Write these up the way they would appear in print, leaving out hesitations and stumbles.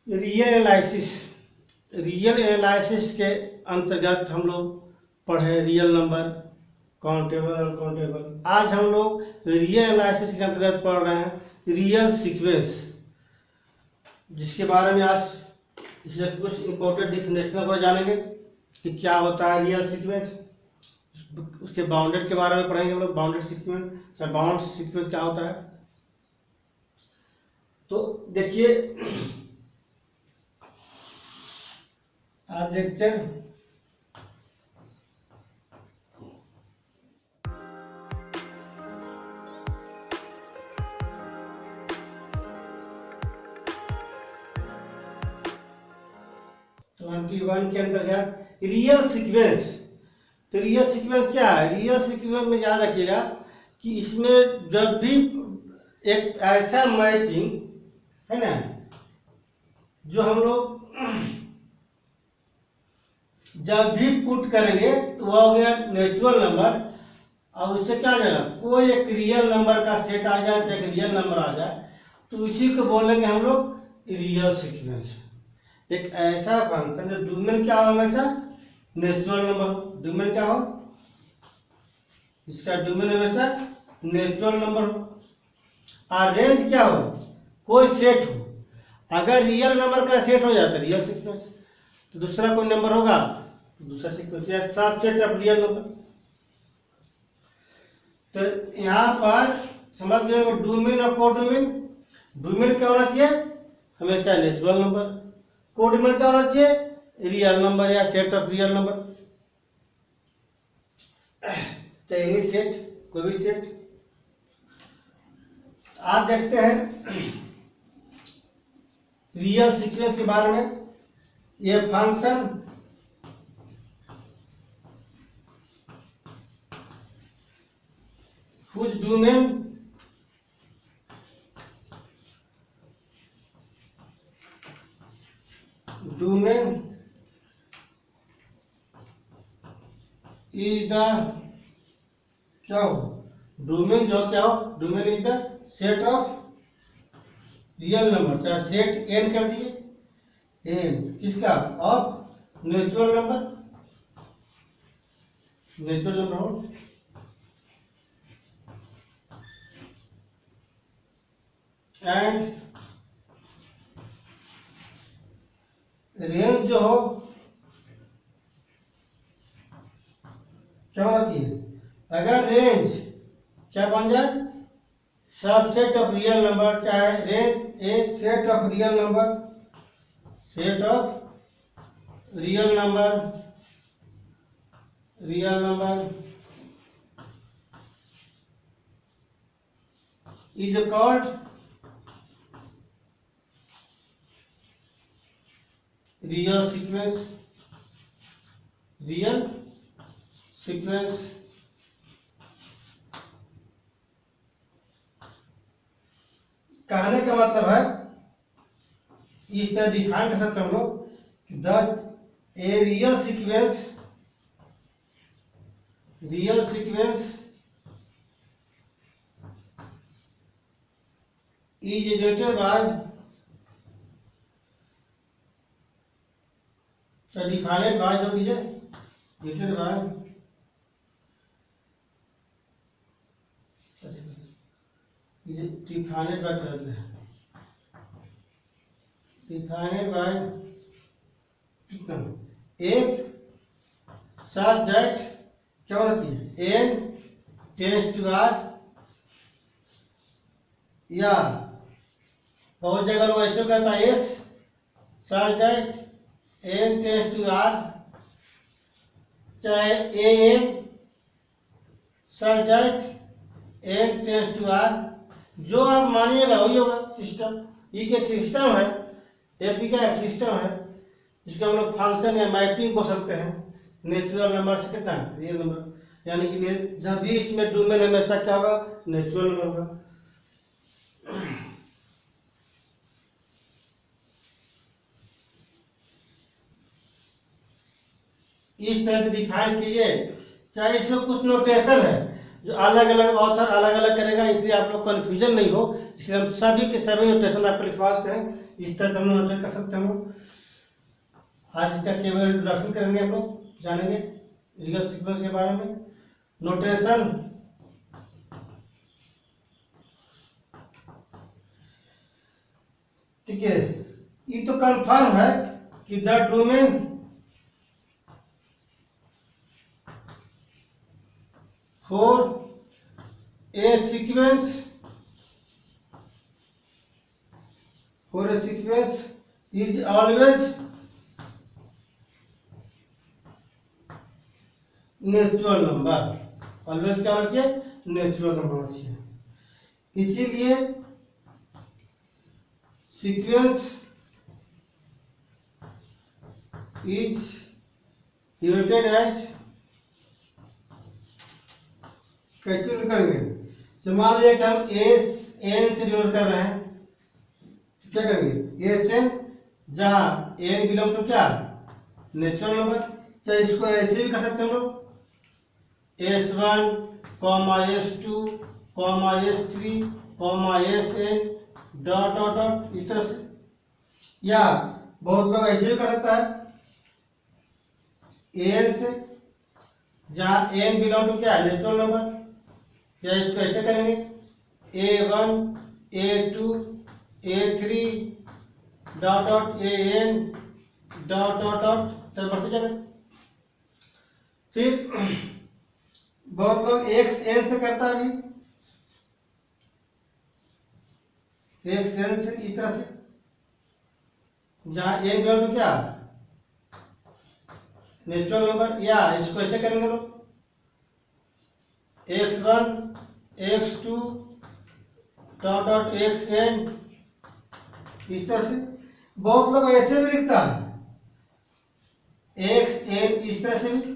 Real analysis, real analysis के अंतर्गत हम लोग पढ़े रियल नंबर, काउंटेबल अनकाउंटेबल। आज हम लोग रियल एनालिसिस के अंतर्गत पढ़ रहे हैं रियल सीक्वेंस, जिसके बारे में आज इससे कुछ इंपॉर्टेंट डिफिनेशन को जानेंगे कि क्या होता है रियल सीक्वेंस। उसके बाउंडेड के बारे में पढ़ेंगे हम लोग, बाउंडेड सीक्वेंस या बाउंड सीक्वेंस क्या होता है। तो देखिए आज देखते हैं तो 21 के अंतर्गत रियल सीक्वेंस। तो रियल सीक्वेंस क्या है? रियल सीक्वेंस में याद रखिएगा कि इसमें जब भी एक ऐसा मैपिंग है ना जो हम लोग जब भी पुट करेंगे तो वह हो गया नेचुरल नंबर, और उससे क्या हो जाएगा, कोई एक रियल नंबर का सेट आ जाए तो एक रियल नंबर आ जाए, तो इसी को बोलेंगे हम लोग रियल सीक्वेंस। एक ऐसा फंक्शन जो डोमेन क्या हो हमेशा नेचुरल नंबर, डोमेन क्या हो, इसका डोमेन हमेशा नेचुरल नंबर हो, और रेंज क्या हो, कोई सेट हो। अगर रियल नंबर का सेट हो जाता है रियल सीक्वेंस, तो दूसरा कोई नंबर होगा तो दूसरा सीक्वेंस या सब सेट ऑफ रियल नंबर। तो यहाँ पर समझ गए डोमेन और कोडोमेन। डोमेन क्या होना चाहिए, हमेशा नेचुरल नंबर। कोडोमेन क्या होना चाहिए, रियल नंबर या सेट ऑफ रियल नंबर, तो एनी सेट, कोई भी सेट। आप देखते हैं रियल सीक्वेंस के बारे में। ये फंक्शन कुछ डोमेन इज द क्या हो, डोमेन जो क्या हो, domain is the set of real number, क्या सेट एन कर दिए, एन किसका, of natural number, natural number हो। एंड रेंज जो हो क्या होना चाहिए, अगर रेंज क्या बन जाए, सबसेट ऑफ रियल नंबर, चाहे range A set of real number, set of real number, real number is called real sequence, real sequence. कहने का मतलब है इस तरह डिफाइन कर सकते हम लोग कि thus a real sequence, real sequence is generated by, तो डिफाइनेड बाय जो कीजिए जनरेटेड बाय डिफाइनेड बाय करते हैं, defined by F such that क्या होती है, एन टेंड्स टू आर, या बहुत जगह लोग ऐसे कहता है S such that N tends to R, चाहे a N such that N tends to R, जो आप मानिएगा वही होगा सिस्टम। ये के सिस्टम है, एपी का एक सिस्टम है जिसको हम लोग फंक्शन या मैपिंग बोल सकते हैं नेचुरल नंबर से कितना रियल नंबर, यानी कि जब भी इसमें डोमेन हमेशा क्या होगा, नेचुरल नंबर होगा। इस तरह से डिफाइन कीजिए, चाहे इसमें कुछ नोटेशन है, जो अलग अलग ऑथर अलग अलग करेगा, इसलिए आप लोग कन्फ्यूजन नहीं हो, इसलिए हम सभी के सभी नोटेशन आपको लिखवा देते हैं। इस तरह से हम लोग नोटेट कर सकते हैं। हम लोग आज इसका केवल इंट्रोडक्शन करेंगे, हम लोग जानेंगे रियल सीक्वेंस के बारे में। नोटेशन ठीक है, ये तो कंफर्म है कि the domain for a sequence is always natural number. Always क्या होना चाहिए? नेचुरल नंबर होना चाहिए। इसीलिए सीक्वेंस इज डिनोटेड एज, कैसे डिनोट करेंगे? तो मान लीजिए कि हम एस एन से डिनोट कर रहे हैं, तो क्या करेंगे? एस एन, जहाँ एन बिलोंग टू क्या? Natural number. चाहे इसको ऐसे भी कर सकते हैं हम लोग, S1, S2, S3, Sn dot dot dot, इस तरह से। या बहुत लोग ऐसे भी कर सकता है एन से, जहाँ एन बिलोंग टू क्या है? Natural number. या इसको ऐसे करेंगे A1, A2, A3 dot dot An dot dot dot, चल बढ़ते जाएगा। फिर बहुत लोग एक्स एन से करता है, अभी एक्स एन से इस तरह से, जहाँ एन बिलोंग टू क्या? Natural number. या इसको ऐसे करेंगे लोग x1, x2 dot dot xn, इस तरह से। बहुत लोग ऐसे भी लिखता है xn, इस तरह से भी।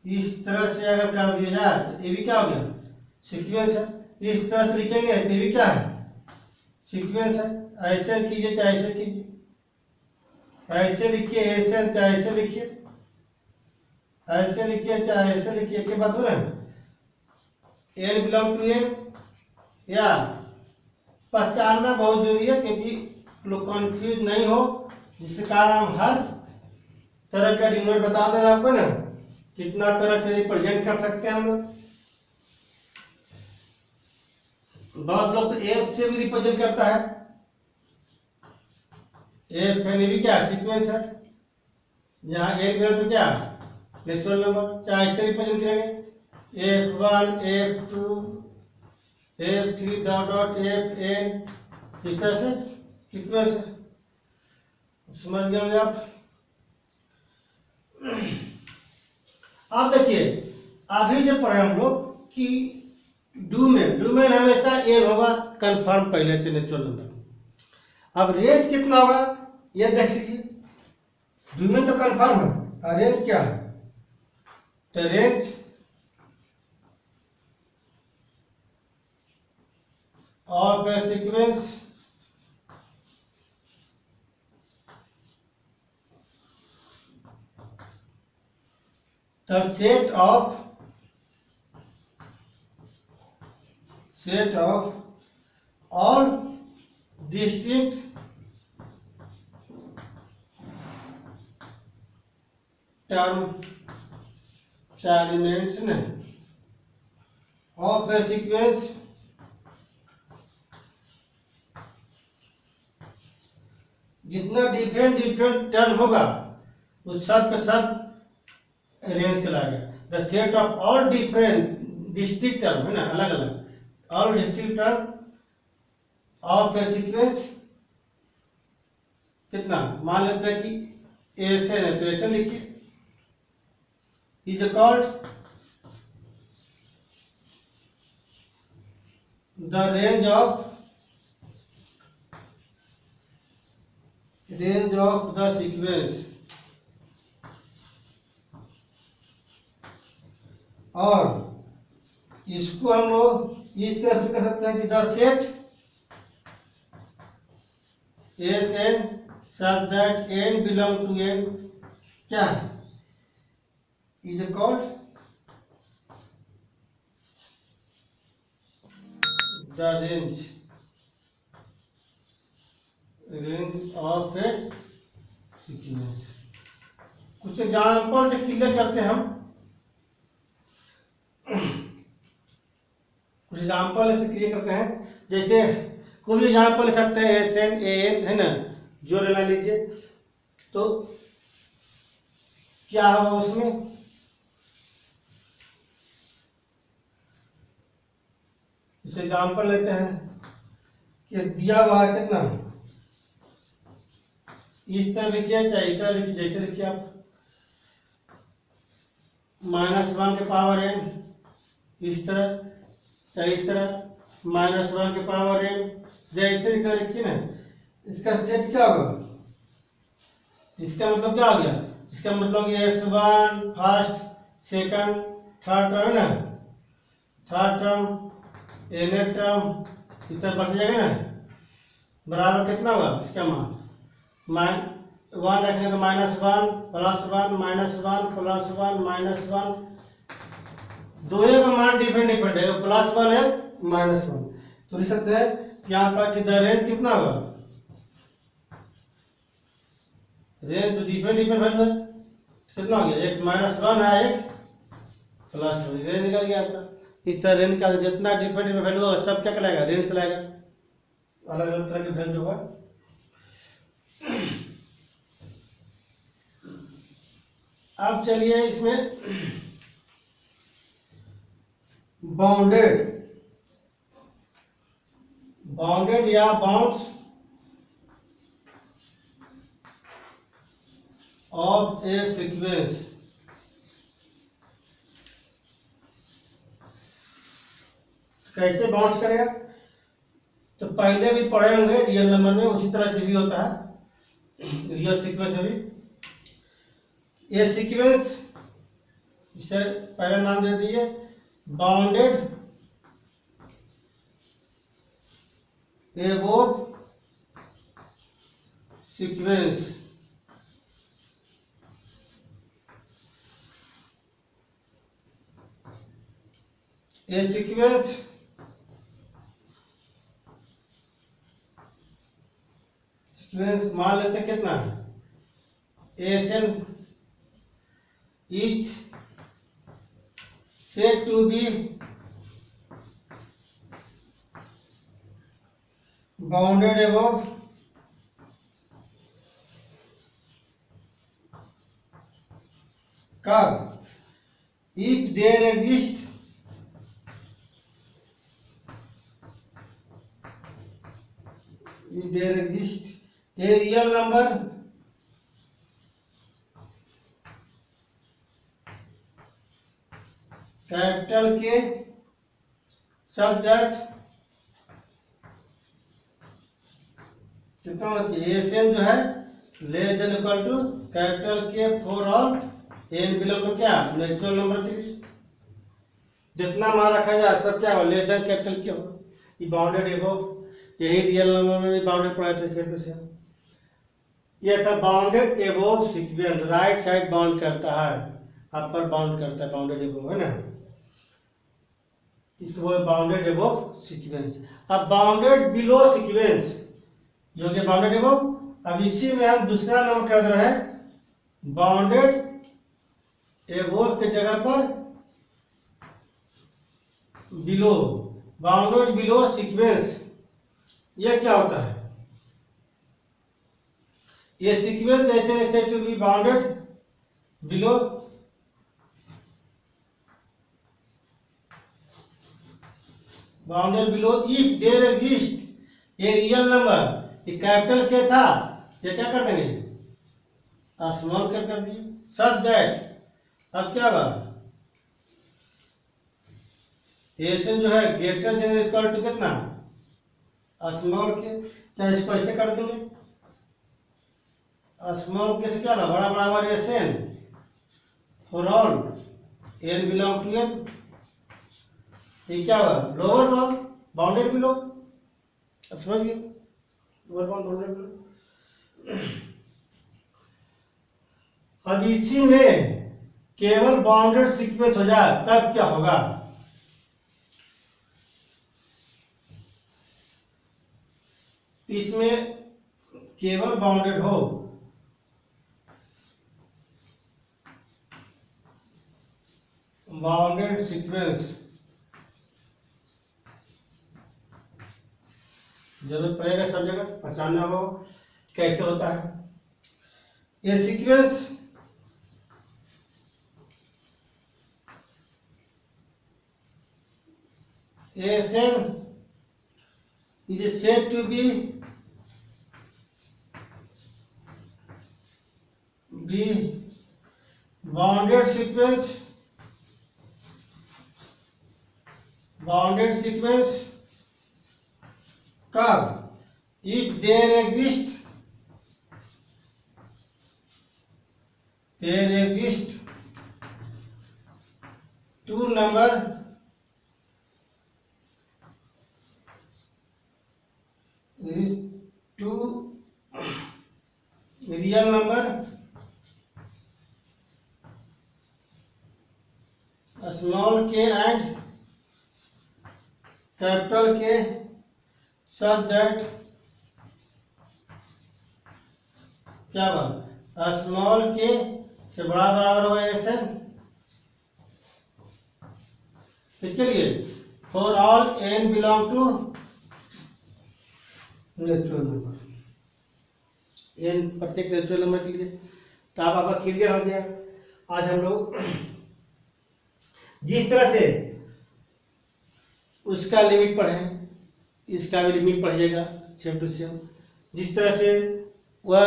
इस तरह से अगर कर दिया जाए तो ये भी क्या हो गया? सीक्वेंस है। इस तरह से लिखेंगे तो ये भी क्या है? सीक्वेंस है। ऐसे कीजिए चाहे ऐसे कीजिए, ऐसे लिखिए ऐसे, चाहे ऐसे लिखिए, ऐसे लिखिए चाहे ऐसे लिखिए, क्या बात हो रहा है? N belong to N. या पहचानना बहुत जरूरी है, क्योंकि लोग कंफ्यूज नहीं हो, जिसके कारण हम हर तरह का डिनोट बता दे रहे आपको ना, कितना तरह से रिप्रेजेंट कर सकते हैं हम लोग। बहुत लोग तो एफ से भी रिप्रेजेंट करता है, एफ है, भी क्या सीक्वेंस है, जहाँ एन बिलोंग टू क्या? Natural number. चाहे ऐसे रिप्रेजेंट करेंगे F1, F2, F3 dot dot Fn, इस तरह से सीक्वेंस है। समझ गए होंगे आप। आप देखिए अभी जो पढ़े हम लोग कि डोमेन हमेशा एन होगा, कंफर्म पहले से नेचुरल नंबर। अब रेंज कितना होगा ये देख लीजिए। डोमेन तो कंफर्म है, और रेंज क्या है? तो range of a sequence the set of all distinct term elements of a sequence जितना डिफरेंट टर्म होगा उस सब का सब रेंज कहलाएगा। The set of all different district term है ना, अलग अलग all district term of a sequence, कितना मान लेते हैं कि एसएन है, तो एसएन लिखिए, is called the range of the sequence. और इसको हम लोग इस तरह से कर सकते हैं कि the set S N such that N belong to N क्या है? Is called the range of a sequence. कुछ एग्जाम्पल से क्लियर करते हैं हम, कुछ एग्जाम्पल से क्लियर करते हैं। जैसे कोई भी एग्जाम्पल ले सकते हैं, एस एन ए एन, है ना, जो लेना लीजिए। तो क्या होगा उसमें, इसे एग्जाम्पल लेते हैं कि दिया हुआ है कितना, इस तरह लिखिए चाहे इस तरह लिखिए, जैसे लिखिए आप, -1 के पावर n, इस तरह चाहे इस तरह, -1 के पावर n, जैसे लिखिए ना। इसका सेट क्या होगा, इसका मतलब क्या हो गया, इसका मतलब S1 first second third term है ना, थर्ड टर्म nth टर्म इतना बढ़ जाएगा ना, बराबर कितना होगा इसका मान, 1 रखेंगे तो -1 +1 -1 +1 -1, दोनों का मान डिफरेंट है, +1 है -1। तो लिख सकते हैं यहाँ पर कि द रेंज कितना होगा, रेंज तो डिफरेंट वैल्यू है, कितना हो गया, एक -1 है एक +1, रेंज निकल गया आपका। इस तरह रेंज का जितना डिफरेंट वैल्यू होगा सब क्या कहलाएगा, रेंज कहलाएगा, अलग अलग तरह की वैल्यू होगा। अब चलिए इसमें बाउंडेड या बाउंड्स ऑफ ए सीक्वेंस। कैसे बाउंड्स करेगा, तो पहले भी पढ़े होंगे रियल नंबर में, उसी तरह से भी होता है रियल सीक्वेंस में भी। ये सीक्वेंस, इसे पहला नाम दे दिए बाउंडेड एबोव सीक्वेंस। ये सीक्वेंस मान लेते हैं कितना है, एसन is said to be bounded above curve if there exists a real number capital K such that कितना होना चाहिए, एन जो है less than equal to capital K for all N belong to क्या, नेचुरल नंबर के लिए जितना मान रखा जाए सब क्या हो, लेस देन कैपिटल के हो। ये बाउंडेड एबोव, यही रियल नंबर में भी बाउंडेड पढ़ा था सेम टू सेम। ये था bounded above sequence, right side bound करता है, अपर बाउंड करता है, बाउंडेड एबोव है ना, इसको बाउंडेड एबोव सीक्वेंस। अब बाउंडेड बिलो सीक्वेंस जो कि बाउंडेड एबोव, अब इसी में हम दूसरा नाम कर रहे हैं बाउंडेड एबोव के जगह पर बिलो, बाउंडेड बिलो सीक्वेंस। यह क्या होता है, ये सीक्वेंस ऐसे to be bounded below bounded below if there exist a real number. ये कैपिटल के था, ये क्या कर देंगे, स्मॉल के कर दिए, सच दैट अब क्या हुआ, एसन जो है ग्रेटर देन इक्वल टू कितना, स्मॉल के, चाहे इसको ऐसे कर देंगे, स्मॉल के से क्या होगा, बड़ा बराबर S N for all N belong to N. ये क्या हुआ, लोअर बाउंड बाउंडेड बिलो, अब समझ गए, लोअर बाउंड बाउंडेड बिलो। अब इसी में केवल बाउंडेड सीक्वेंस हो जाए तब क्या होगा, तो इसमें केवल बाउंडेड हो, बाउंडेड सीक्वेंस जरूरत पड़ेगा, सब जगह पहचानना हो कैसे होता है ये sequence. ASM is said to be bounded sequence, curve if there exist two real number, small k and capital K, such that क्या बात स्मॉल k से बड़ा बराबर होगा SN। इसके लिए for all n belong to natural number, n प्रत्येक natural number के लिए। तो आप आपका क्लियर हो गया। आज हम लोग जिस तरह से उसका लिमिट पढ़ें, इसका भी लिमिट पढ़िएगा सेम टू सेम। जिस तरह से वह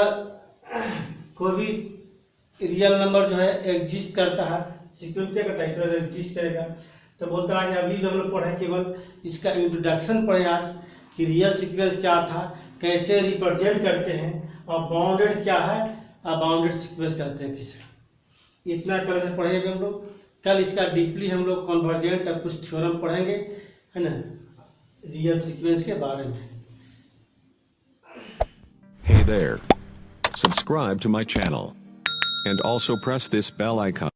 कोई भी रियल नंबर जो है एग्जिस्ट करता है, सीक्वेंस क्या करता है, इस तरह से एग्जिस्ट करेगा। तो बोलता है अभी जो हम लोग पढ़े केवल इसका इंट्रोडक्शन पढ़े आज कि रियल सीक्वेंस क्या था, कैसे रिप्रेजेंट करते हैं, और बाउंडेड क्या है, और बाउंडेड सीक्वेंस कहते हैं किसे। इतना तरह से पढ़ेंगे हम लोग। कल इसका डीपली हम लोग कन्वर्जेंट और कुछ थ्योरम पढ़ेंगे, है ना, रियल सीक्वेंस के बारे में। Hey there. Subscribe to my channel. And also press this bell icon.